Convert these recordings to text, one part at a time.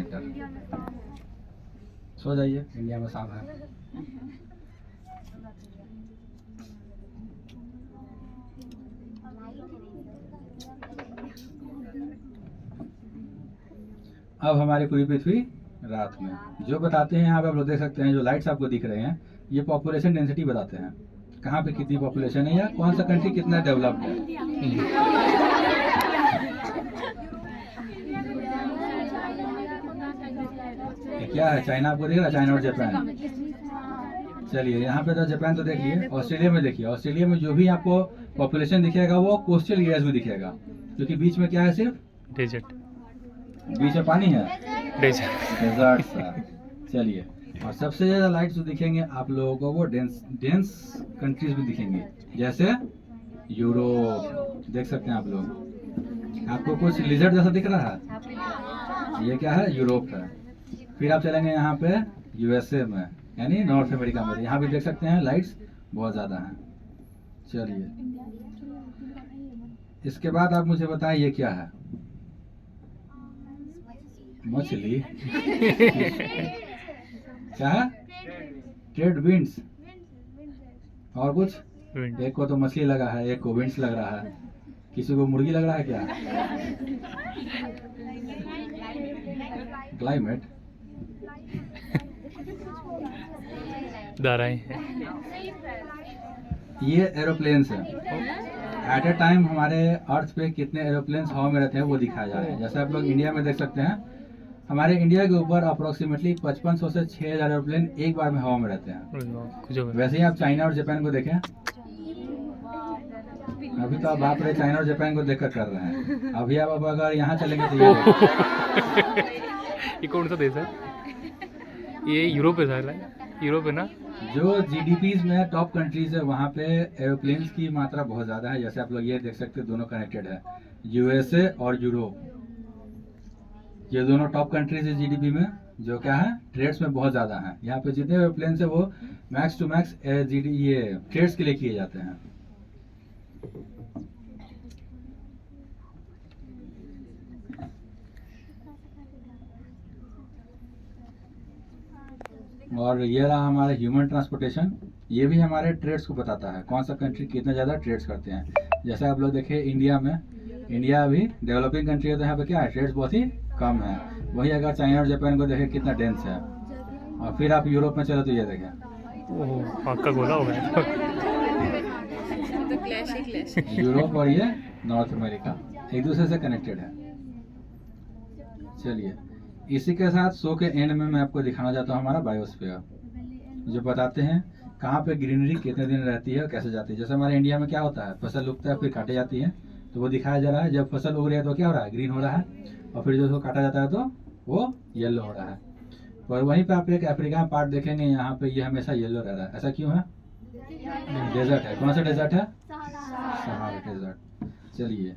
Connector. सो जाइए, India में सांप है। अब हमारी पूरी पृथ्वी रात में जो बताते हैं यहाँ पे आप लोग देख सकते हैं, जो लाइट्स आपको दिख रहे हैं ये पॉपुलेशन डेंसिटी बताते हैं, कहाँ पे कितनी पॉपुलेशन है या कौन सा कंट्री कितना डेवलप्ड है। ये क्या है, चाइना आपको दिख रहा है, चाइना और जापान। चलिए यहाँ पे तो जापान तो देख लिए, ऑस्ट्रेलिया में देखिए, ऑस्ट्रेलिया में जो भी आपको पॉपुलेशन दिखेगा वो कोस्टल एरियाज में दिखेगा, क्योंकि बीच में क्या है, सिर्फ डेजर्ट, बीच में पानी है, डेजर्ट। चलिए, और सबसे ज्यादा लाइट जो दिखेंगे आप लोगों को वो डेंस कंट्रीज में दिखेंगे, जैसे यूरोप। देख सकते हैं आप लोग, आपको कुछ लिजर्ड जैसा दिख रहा है, ये क्या है, यूरोप है। फिर आप चलेंगे यहाँ पे यूएसए में, यानी नॉर्थ अमेरिका में, यहाँ भी देख सकते हैं लाइट्स बहुत ज्यादा हैं। चलिए, इसके बाद आप मुझे बताएं ये क्या है, मछली। क्या है, ट्रेड विंड्स। और कुछ, एक को तो मछली लगा है, एक को विंड्स लग रहा है, किसी को मुर्गी लग रहा है क्या, क्लाइमेट। धाराएं हैं, ये एरोप्लेन्स है। एट ए टाइम हमारे अर्थ पे कितने एरोप्लेन्स हवा में रहते हैं वो दिखाया जा रहा है। जैसे आप लोग इंडिया में देख सकते हैं, हमारे इंडिया के ऊपर अप्रोक्सीमेटली 5500 से 6000 एरोप्लेन एक बार में हवा में रहते हैं। वैसे ही आप चाइना और जापान को देखें, अभी तो आप बाप रे चाइना और जापान को देखकर कर रहे हैं, अभी आप अब अगर यहाँ चलेंगे तो ये कौन सा देश है, ये यूरोप है, यूरोप है ना। जो जीडीपीज में टॉप कंट्रीज है वहाँ पे एरोप्लेन्स की मात्रा बहुत ज्यादा है। जैसे आप लोग ये देख सकते हैं, दोनों कनेक्टेड है, यूएसए और यूरोप, ये दोनों टॉप कंट्रीज है जीडीपी में, जो क्या है, ट्रेड्स में बहुत ज्यादा है। यहाँ पे जितने एरोप्लेन है वो मैक्स टू मैक्स ये ट्रेड्स के लिए किए जाते हैं। और ये रहा हमारा ह्यूमन ट्रांसपोर्टेशन, ये भी हमारे ट्रेड्स को बताता है, कौन सा कंट्री कितना ज़्यादा ट्रेड्स करते हैं। जैसे आप लोग देखें इंडिया में, इंडिया अभी डेवलपिंग कंट्री है तो यहाँ पे क्या है, ट्रेड्स बहुत ही कम है। वही अगर चाइना और जापान को देखें कितना डेंस है। और फिर आप यूरोप में चलो तो ये देखें, का गोला हो गया। यूरोप और ये नॉर्थ अमेरिका एक दूसरे से कनेक्टेड है। चलिए, इसी के साथ शो के एंड में मैं आपको दिखाना चाहता हूँ हमारा बायोस्फीयर, जो बताते हैं कहाँ पे ग्रीनरी कितने दिन रहती है और कैसे जाती है। जैसे हमारे इंडिया में क्या होता है, फसल उगता है फिर काटी जाती है, तो वो दिखाया जा रहा है। जब फसल उग रही है तो क्या हो रहा है, ग्रीन हो रहा है, और फिर जो उसको काटा जाता है तो वो येलो हो रहा है। और वहीं पे आप एक अफ्रीका में पार्ट देखेंगे, यहाँ पे ये हमेशा येलो रह रहा है। ऐसा क्यों है, डेजर्ट है। कौन सा डेजर्ट है, सहारा डेजर्ट। चलिए,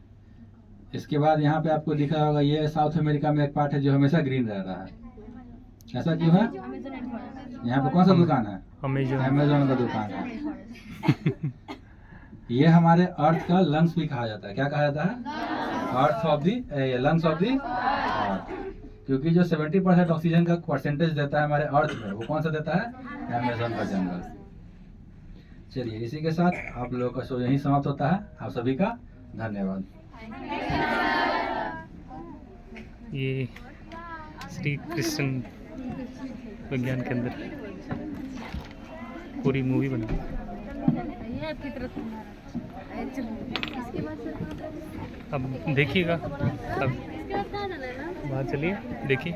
इसके बाद यहाँ पे आपको दिख रहा होगा, ये साउथ अमेरिका में एक पार्ट है जो हमेशा ग्रीन रह रहा है। ऐसा क्यों है, यहाँ पे कौन सा दुकान है, अमेजोन का दुकान है। ये हमारे अर्थ का लंग्स भी कहा जाता है। क्या कहा जाता है, earth of the lungs of the earth, क्योंकि जो 70% ऑक्सीजन का परसेंटेज देता है हमारे अर्थ में, वो कौन सा देता है, अमेजोन का जंगल। चलिए, इसी के साथ आप लोगों का शो यहीं समाप्त होता है। आप सभी का धन्यवाद। ये श्री कृष्ण विज्ञान केंद्र पूरी मूवी बना, अब देखिएगा, अब बाहर चलिए देखिए।